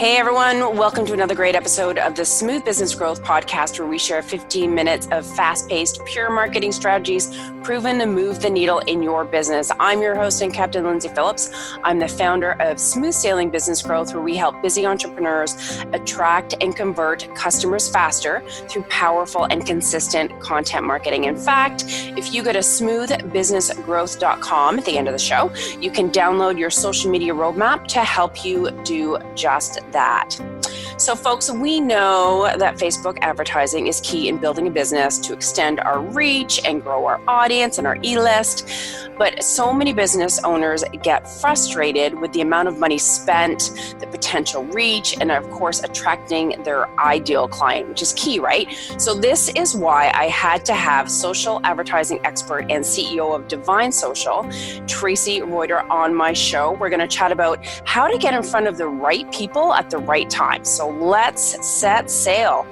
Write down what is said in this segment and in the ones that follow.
Hey everyone, welcome to another great episode of the Smooth Business Growth Podcast, where we share 15 minutes of fast-paced, pure marketing strategies proven to move the needle in your business. I'm your host and Captain Lyndsay Phillips. I'm the founder of Smooth Sailing Business Growth, where we help busy entrepreneurs attract and convert customers faster through powerful and consistent content marketing. In fact, if you go to smoothbusinessgrowth.com at the end of the show, you can download your social media roadmap to help you do just that. So folks, we know that Facebook advertising is key in building a business to extend our reach and grow our audience and our e-list. But so many business owners get frustrated with the amount of money spent, the potential reach, and of course, attracting their ideal client, which is key, right? So this is why I had to have social advertising expert and CEO of Divine Social, Traci Reuter, on my show. We're going to chat about how to get in front of the right people at the right time. So let's set sail.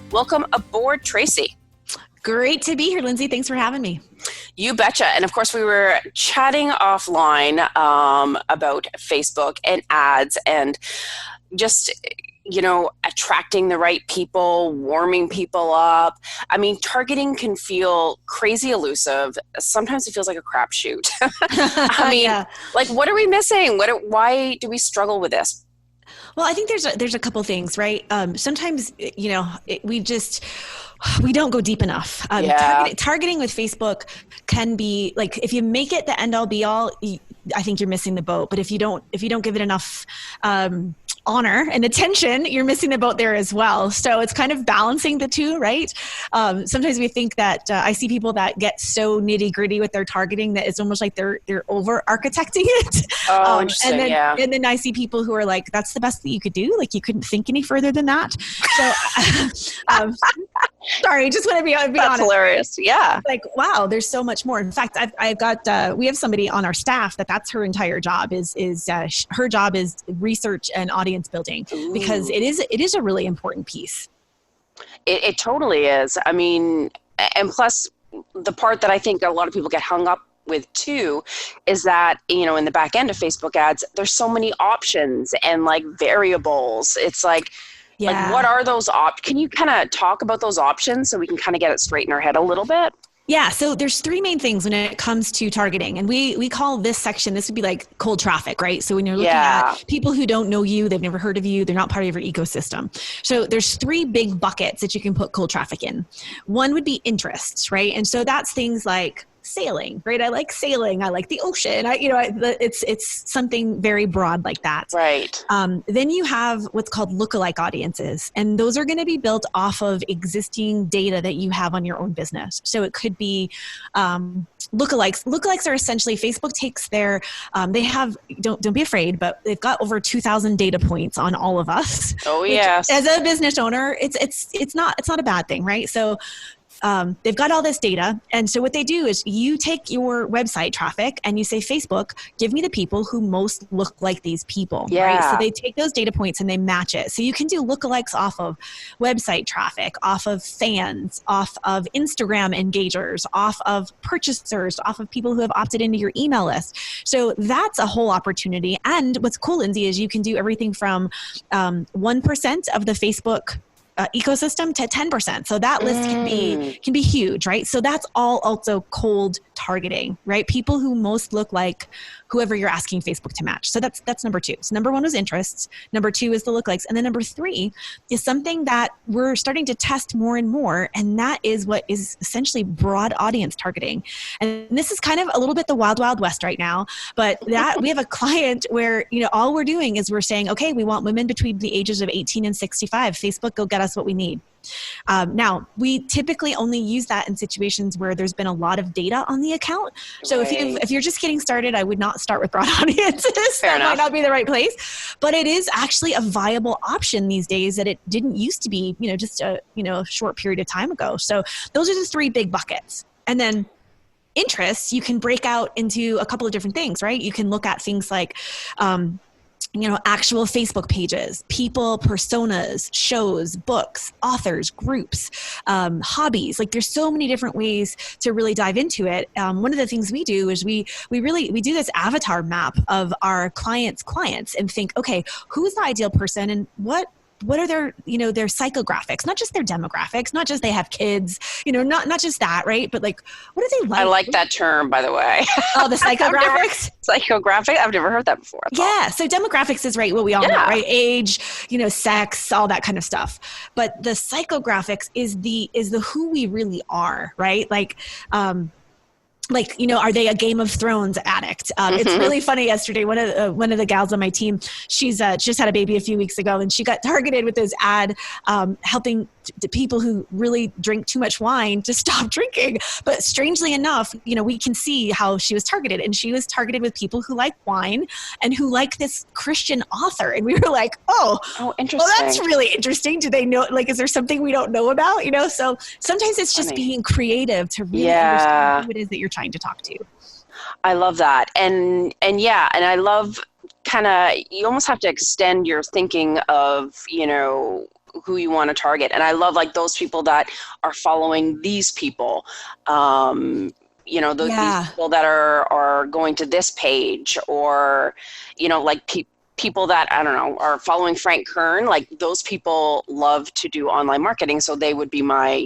Welcome aboard, Traci. Great to be here, Lyndsay. Thanks for having me. You betcha. And of course, we were chatting offline about Facebook and ads and just, attracting the right people, warming people up. I mean, targeting can feel crazy elusive. Sometimes it feels like a crapshoot. What are we missing? Why do we struggle with this? Well, I think there's a couple things, right? Sometimes, we don't go deep enough. Targeting with Facebook can be like, if you make it the end all be all, I think you're missing the boat. But if you don't give it enough honor and attention, you're missing the boat there as well. So it's kind of balancing the two, right? Sometimes we think that I see people that get so nitty gritty with their targeting that it's almost like they're over architecting it. Oh, interesting. And then I see people who are like, that's the best that you could do. Like you couldn't think any further than that. So, sorry, just want to be honest. That's hilarious. Yeah. Like, wow, there's so much more. In fact, I've got, we have somebody on our staff that's her entire job her job is research and audience building. Ooh. Because it is a really important piece. It totally is. I mean, and plus the part that I think a lot of people get hung up with too is that, in the back end of Facebook ads, there's so many options and like variables. It's like, what are those can you kind of talk about those options so we can kind of get it straight in our head a little bit? Yeah. So there's three main things when it comes to targeting. And we call this section, this would be like cold traffic, right? So when you're looking at people who don't know you, they've never heard of you, they're not part of your ecosystem. So there's three big buckets that you can put cold traffic in. One would be interests, right? And so that's things like sailing, right? I like sailing. I like the ocean. It's something very broad like that. Right. Then you have what's called lookalike audiences, and those are going to be built off of existing data that you have on your own business. So it could be lookalikes. Lookalikes are essentially Facebook takes their. They have don't be afraid, but they've got over 2,000 data points on all of us. Oh yes. As a business owner, it's not a bad thing, right? So. They've got all this data. And so what they do is you take your website traffic and you say, Facebook, give me the people who most look like these people. Yeah. Right? So they take those data points and they match it. So you can do lookalikes off of website traffic, off of fans, off of Instagram engagers, off of purchasers, off of people who have opted into your email list. So that's a whole opportunity. And what's cool, Lyndsay, is you can do everything from 1% of the Facebook ecosystem to 10%. So that list can be huge, right? So that's all also cold targeting, right? People who most look like whoever you're asking Facebook to match. So that's number two. So number one was interests. Number two is the lookalikes. And then number three is something that we're starting to test more and more. And that is what is essentially broad audience targeting. And this is kind of a little bit the wild, wild west right now, but that we have a client where, all we're doing is we're saying, okay, we want women between the ages of 18 and 65. Facebook, go get us what we need. Now, we typically only use that in situations where there's been a lot of data on the account. So if you're just getting started, I would not start with broad audiences. That might not be the right place. But it is actually a viable option these days that it didn't used to be, just a short period of time ago. So those are the three big buckets. And then interests, you can break out into a couple of different things, right? You can look at things like actual Facebook pages, people, personas, shows, books, authors, groups, hobbies. Like there's so many different ways to really dive into it. One of the things we do is we do this avatar map of our clients' and think, okay, who's the ideal person and what are their, their psychographics, not just their demographics, not just they have kids, not just that, right? But like, what are they like? I like that term, by the way. Oh, the psychographics? Psychographic? I've never heard that before. Yeah. So demographics is right. What we all know, right? Age, sex, all that kind of stuff. But the psychographics is the who we really are, right? Are they a Game of Thrones addict? It's really funny. Yesterday, one of the gals on my team, she's just had a baby a few weeks ago, and she got targeted with this ad helping people who really drink too much wine to stop drinking. But strangely enough, we can see how she was targeted, and she was targeted with people who like wine and who like this Christian author. And we were like, oh, interesting. Well, that's really interesting. Do they know? Like, is there something we don't know about? So sometimes it's just being creative to really understand who it is that you're trying to talk to. I love that. And I love you almost have to extend your thinking of, who you want to target. And I love like those people that are following these people, these people that are going to this page, or, people that, I don't know, are following Frank Kern. Like those people love to do online marketing. So they would be my,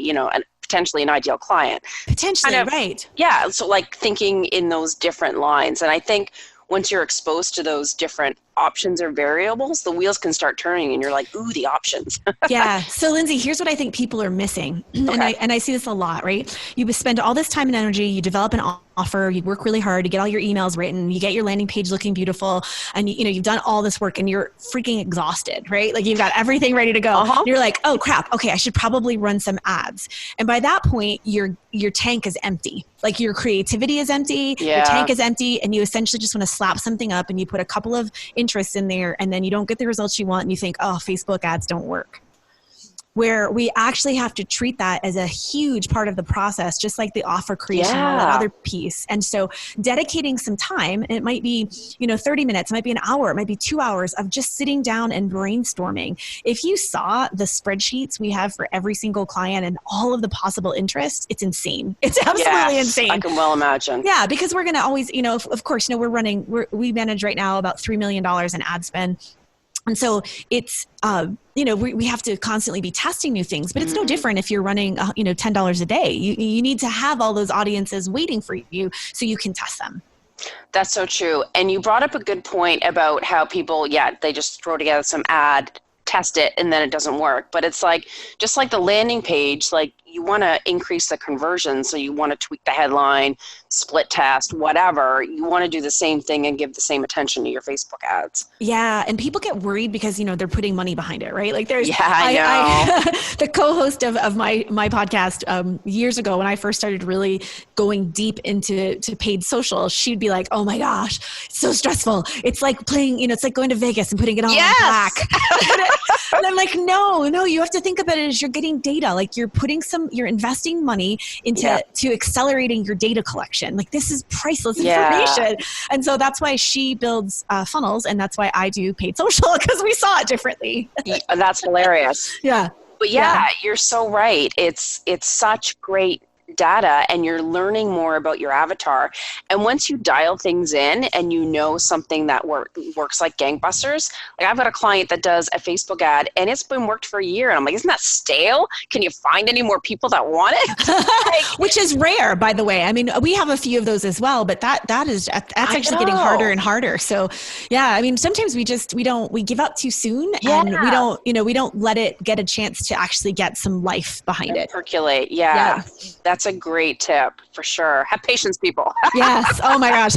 potentially an ideal client. Potentially, right. Yeah. So like thinking in those different lines. And I think once you're exposed to those different options or variables, the wheels can start turning and you're like, ooh, the options. Yeah. So Lyndsay, here's what I think people are missing. Okay. And I see this a lot, right? You spend all this time and energy, you develop an offer, you work really hard to get all your emails written, you get your landing page looking beautiful, and you've done all this work and you're freaking exhausted, right? Like you've got everything ready to go. You're like, oh crap, okay, I should probably run some ads. And by that point, your tank is empty. Like your creativity is empty, your tank is empty, and you essentially just want to slap something up and you put a couple of interests in there, and then you don't get the results you want and you think, oh, Facebook ads don't work. Where we actually have to treat that as a huge part of the process, just like the offer creation, all that other piece. And so dedicating some time, and it might be, 30 minutes, it might be an hour, it might be 2 hours of just sitting down and brainstorming. If you saw the spreadsheets we have for every single client and all of the possible interests, it's insane. It's absolutely insane. I can well imagine. Yeah, because we're going to always, of course, we manage right now about $3 million in ad spend. And so it's, we have to constantly be testing new things, but it's no different if you're running, $10 a day. You need to have all those audiences waiting for you so you can test them. That's so true. And you brought up a good point about how people, they just throw together some ad, test it, and then it doesn't work. But it's like, just like the landing page, like you want to increase the conversion. So you want to tweak the headline, split test, whatever. You want to do the same thing and give the same attention to your Facebook ads. Yeah. And people get worried because, they're putting money behind it, right? Like there's, I know. The co-host of my podcast years ago, when I first started really going deep into paid social, she'd be like, oh my gosh, it's so stressful. It's like playing, it's like going to Vegas and putting it all on black. And I'm like, no, you have to think about it as you're getting data. Like you're investing money into to accelerating your data collection. Like this is priceless information. And so that's why she builds funnels, and that's why I do paid social, because we saw it differently. That's hilarious. Yeah. But you're so right. It's such great data, and you're learning more about your avatar. And once you dial things in and something that works like gangbusters, like I've got a client that does a Facebook ad and it's been worked for a year, and I'm like, isn't that stale? Can you find any more people that want it? Which is rare, by the way. I mean, we have a few of those as well, but that's actually getting harder and harder. So sometimes we give up too soon, and we don't let it get a chance to actually get some life behind it. Percolate. Yeah. That's a great tip for sure. Have patience, people. Yes. Oh my gosh.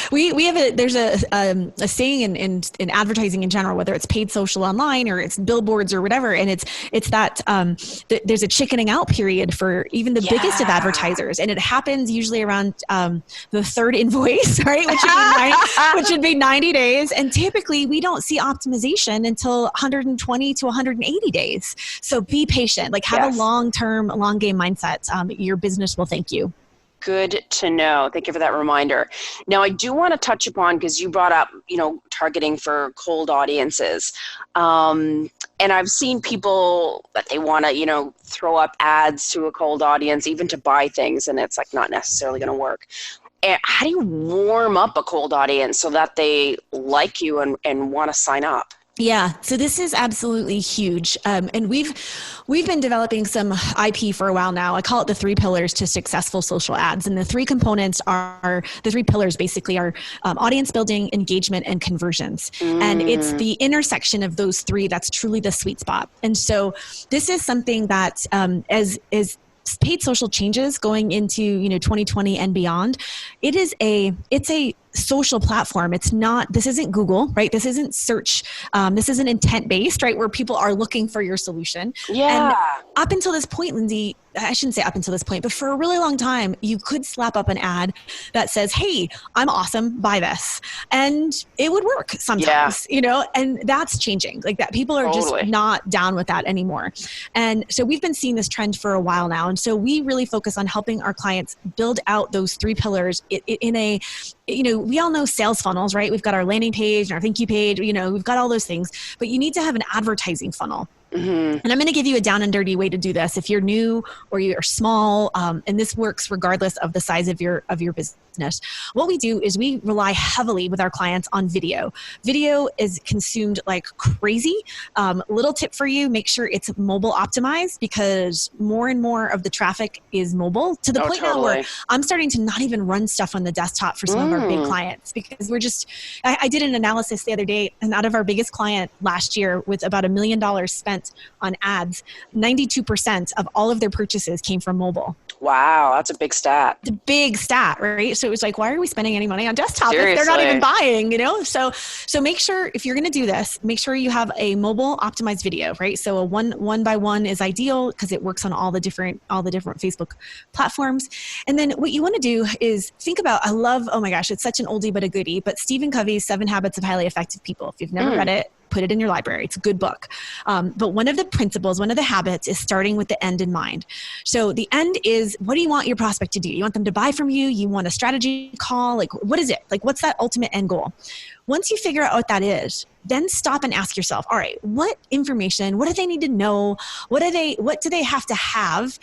There's a saying in advertising in general, whether it's paid social online or it's billboards or whatever. And it's that there's a chickening out period for even the biggest of advertisers. And it happens usually around the third invoice, right? Which would be 90 days. And typically we don't see optimization until 120 to 180 days. So be patient, like have a long game mindset. Your business will thank you. Good to know. Thank you for that reminder. Now, I do want to touch upon, because you brought up, targeting for cold audiences. And I've seen people that they want to, throw up ads to a cold audience, even to buy things, and it's like not necessarily going to work. And how do you warm up a cold audience so that they like you and want to sign up? Yeah. So this is absolutely huge. And we've been developing some IP for a while now. I call it the 3 pillars to successful social ads. And the 3 components are, the 3 pillars basically are audience building, engagement, and conversions. And it's the intersection of those 3 that's truly the sweet spot. And so this is something that as paid social changes going into 2020 and beyond, it's a social platform. This isn't Google, right? This isn't search. This isn't intent based, right? Where people are looking for your solution. Yeah. And up until this point, Lyndsay, I shouldn't say up until this point, but for a really long time, you could slap up an ad that says, hey, I'm awesome, buy this. And it would work sometimes, and that's changing. Like that, people are just not down with that anymore. And so we've been seeing this trend for a while now. And so we really focus on helping our clients build out those 3 pillars in a, we all know sales funnels, right? We've got our landing page and our thank you page, we've got all those things, but you need to have an advertising funnel. Mm-hmm. And I'm going to give you a down and dirty way to do this. If you're new or you're small, and this works regardless of the size of your business. What we do is we rely heavily with our clients on video. Video is consumed like crazy. Little tip for you, make sure it's mobile optimized, because more and more of the traffic is mobile, to the point now where I'm starting to not even run stuff on the desktop for some of our big clients, because I did an analysis the other day, and out of our biggest client last year with about $1 million spent on ads, 92% of all of their purchases came from mobile. Wow, that's a big stat. The big stat, right? So it was like, why are we spending any money on desktop Seriously. if they're not even buying, So make sure, if you're going to do this, make sure you have a mobile optimized video, right? So a one by one is ideal because it works on all the different Facebook platforms. And then what you want to do is think about, oh my gosh, it's such an oldie but a goodie, but Stephen Covey's 7 Habits of Highly Effective People. If you've never read it, put it in your library. It's a good book. But one of the principles, one of the habits is starting with the end in mind. So the end is, what do you want your prospect to do? You want them to buy from you? You want a strategy call? Like, what is it? Like, what's that ultimate end goal? Once you figure out what that is, then stop and ask yourself, all right, what information, what do they need to know? What do they have to have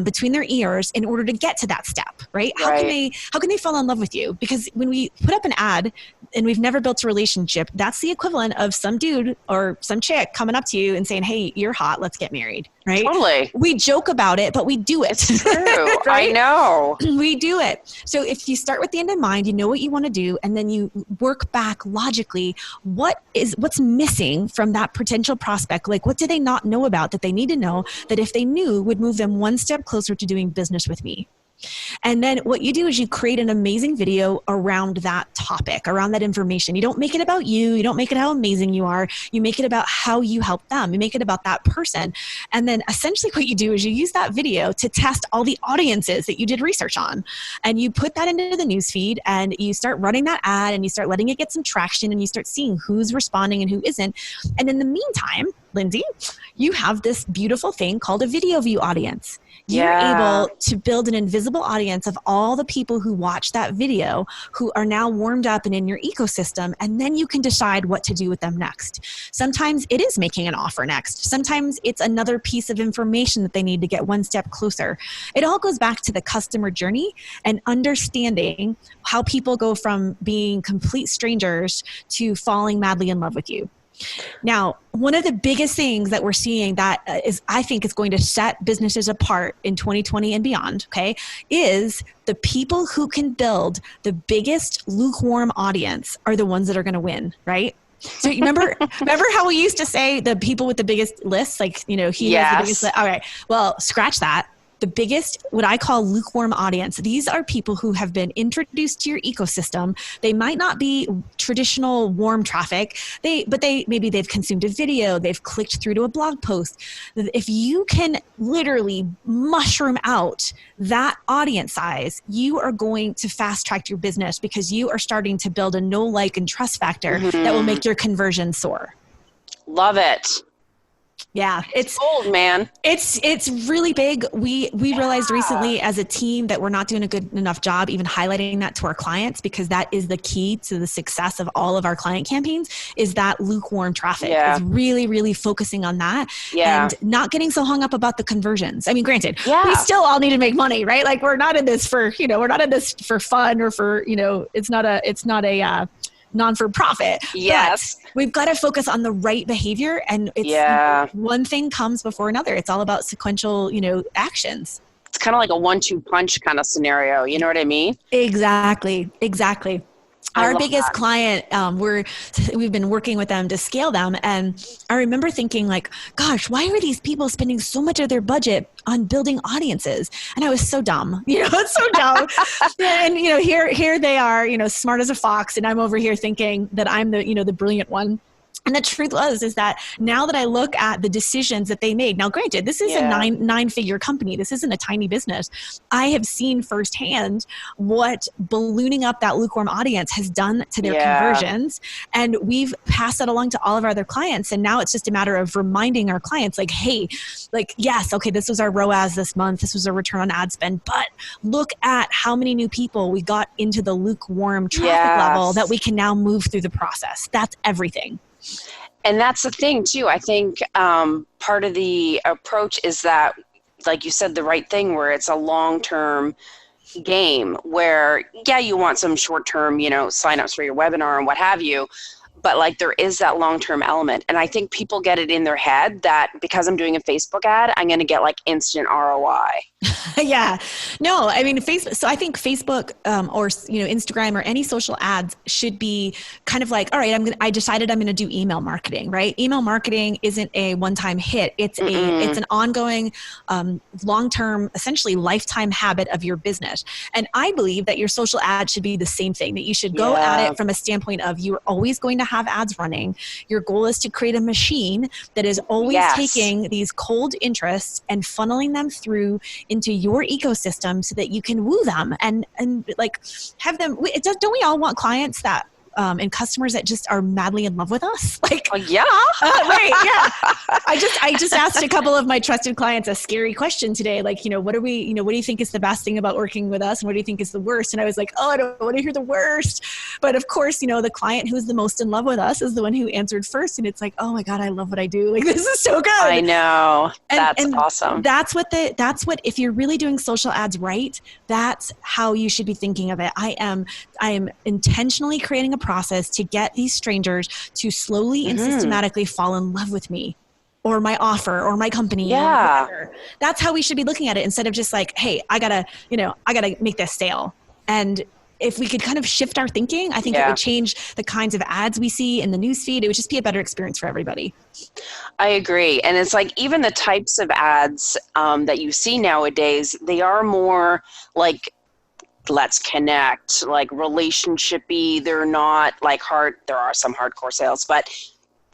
between their ears in order to get to that step, right? How can they fall in love with you? Because when we put up an ad and we've never built a relationship, that's the equivalent of some dude or some chick coming up to you and saying, hey, you're hot, let's get married, right? Totally. We joke about it, but we do it. It's true. Right? I know. We do it. So if you start with the end in mind, you know what you want to do, and then you work back logically, what's missing from that potential prospect? Like, what do they not know about that they need to know that if they knew would move them one step closer to doing business with me? And then what you do is you create an amazing video around that topic, around that information. You don't make it about you. You don't make it how amazing you are. You make it about how you help them. You make it about that person. And then essentially what you do is you use that video to test all the audiences that you did research on. And you put that into the newsfeed and you start running that ad and you start letting it get some traction and you start seeing who's responding and who isn't. And in the meantime, Lyndsay, you have this beautiful thing called a video view audience. You're able to build an invisible audience of all the people who watch that video who are now warmed up and in your ecosystem, and then you can decide what to do with them next. Sometimes it is making an offer next. Sometimes it's another piece of information that they need to get one step closer. It all goes back to the customer journey and understanding how people go from being complete strangers to falling madly in love with you. Now, one of the biggest things that we're seeing that I think is going to set businesses apart in 2020 and beyond, okay, is the people who can build the biggest lukewarm audience are the ones that are going to win, right? So you remember how we used to say the people with the biggest lists, like, he has the biggest list. All right, well, scratch that. The biggest, what I call lukewarm audience, these are people who have been introduced to your ecosystem. They might not be traditional warm traffic, but maybe they've consumed a video, they've clicked through to a blog post. If you can literally mushroom out that audience size, you are going to fast track your business because you are starting to build a know, like, and trust factor that will make your conversion soar. Love it. Yeah, it's old, man. It's really big. We realized recently as a team that we're not doing a good enough job even highlighting that to our clients, because that is the key to the success of all of our client campaigns, is that lukewarm traffic. Is really, really focusing on that and not getting so hung up about the conversions. I mean, granted, we still all need to make money, right? Like we're not in this for, we're not in this for fun or for, it's not a non-for-profit. Yes. But we've got to focus on the right behavior, and it's one thing comes before another. It's all about sequential, actions. It's kind of like a 1-2 punch kind of scenario. You know what I mean? Exactly. Our biggest client, we've been working with them to scale them. And I remember thinking like, gosh, why are these people spending so much of their budget on building audiences? And I was so dumb, it's so dumb. And, here they are, smart as a fox. And I'm over here thinking that I'm the brilliant one. And the truth is that now that I look at the decisions that they made, now granted, this is a nine-figure company. This isn't a tiny business. I have seen firsthand what ballooning up that lukewarm audience has done to their conversions. And we've passed that along to all of our other clients. And now it's just a matter of reminding our clients like, hey, like, yes, okay, this was our ROAS this month. This was our return on ad spend. But look at how many new people we got into the lukewarm traffic level that we can now move through the process. That's everything. And that's the thing too. I think part of the approach is that, like you said, the right thing, where it's a long-term game where, you want some short-term, signups for your webinar and what have you, but like there is that long-term element. And I think people get it in their head that because I'm doing a Facebook ad, I'm going to get like instant ROI. Yeah. No, I mean, Facebook. So I think Facebook or, Instagram or any social ads should be kind of like, all right, I decided I'm going to do email marketing, right? Email marketing isn't a one-time hit. It's it's an ongoing, long-term, essentially lifetime habit of your business. And I believe that your social ad should be the same thing, that you should go at it from a standpoint of you're always going to have ads running. Your goal is to create a machine that is always taking these cold interests and funneling them through into your ecosystem so that you can woo them and like have them. Don't we all want clients that and customers that just are madly in love with us? Like, right, I just asked a couple of my trusted clients a scary question today. Like, what do you think is the best thing about working with us? And what do you think is the worst? And I was like, oh, I don't want to hear the worst. But of course, the client who's the most in love with us is the one who answered first. And it's like, oh my God, I love what I do. Like, this is so good. I know. That's awesome. That's what, if you're really doing social ads right, that's how you should be thinking of it. I am intentionally creating a process to get these strangers to slowly and systematically fall in love with me or my offer or my company. Yeah. Or whatever. That's how we should be looking at it, instead of just like, hey, I gotta make this sale. And if we could kind of shift our thinking, I think it would change the kinds of ads we see in the newsfeed. It would just be a better experience for everybody. I agree. And it's like even the types of ads that you see nowadays, they are more like, let's connect, like relationship-y. They're not like hard. There are some hardcore sales, but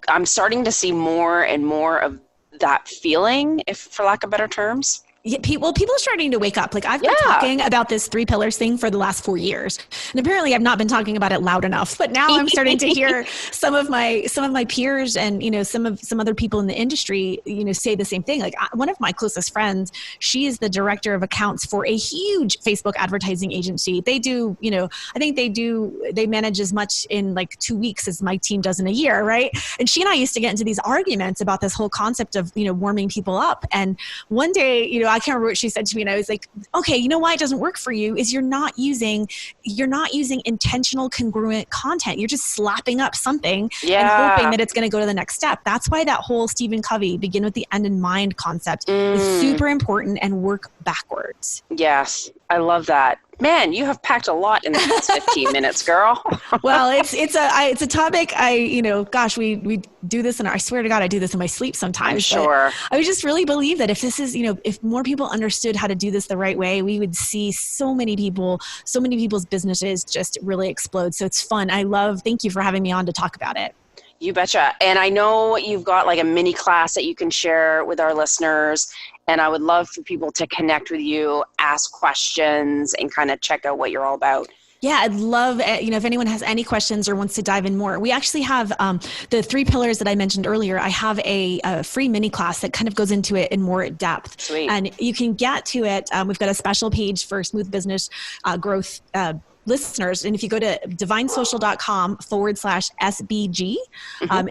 I'm starting to see more and more of that feeling, if for lack of better terms. Yeah, people are starting to wake up. Like I've been talking about this 3 pillars thing for the last 4 years, and apparently I've not been talking about it loud enough. But now I'm starting to hear some of my peers and some other people in the industry say the same thing. Like one of my closest friends, she is the director of accounts for a huge Facebook advertising agency. They do I think they manage as much in like 2 weeks as my team does in a year, right? And she and I used to get into these arguments about this whole concept of warming people up. And one day I can't remember what she said to me, and I was like, okay, you know why it doesn't work for you is you're not using intentional congruent content. You're just slapping up something and hoping that it's going to go to the next step. That's why that whole Stephen Covey begin with the end in mind concept is super important, and work backwards. Yes, I love that. Man, you have packed a lot in the past 15 minutes, girl. Well, it's a topic we do this, and I swear to God, I do this in my sleep sometimes. I'm sure. I would just really believe that if this is, if more people understood how to do this the right way, we would see so many people's businesses just really explode. So it's fun. Thank you for having me on to talk about it. You betcha. And I know you've got like a mini class that you can share with our listeners. And I would love for people to connect with you, ask questions, and kind of check out what you're all about. Yeah, I'd love, if anyone has any questions or wants to dive in more. We actually have the 3 pillars that I mentioned earlier. I have a free mini class that kind of goes into it in more depth. Sweet. And you can get to it. We've got a special page for smooth business growth listeners. And if you go to divinesocial.com/SBG,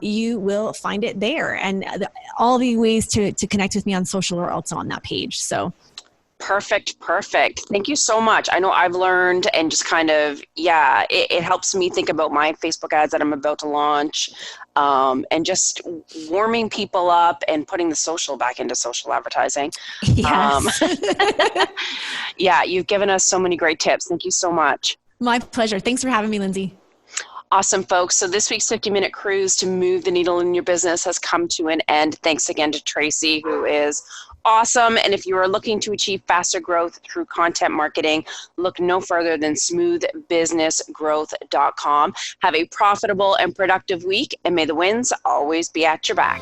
you will find it there. And all the ways to connect with me on social are also on that page. So Perfect. Thank you so much. I know I've learned, and just kind of, it helps me think about my Facebook ads that I'm about to launch, and just warming people up and putting the social back into social advertising. yes. You've given us so many great tips. Thank you so much. My pleasure. Thanks for having me, Lyndsay. Awesome, folks. So this week's 50-minute cruise to move the needle in your business has come to an end. Thanks again to Traci, who is awesome. And if you are looking to achieve faster growth through content marketing, look no further than smoothbusinessgrowth.com. Have a profitable and productive week, and may the winds always be at your back.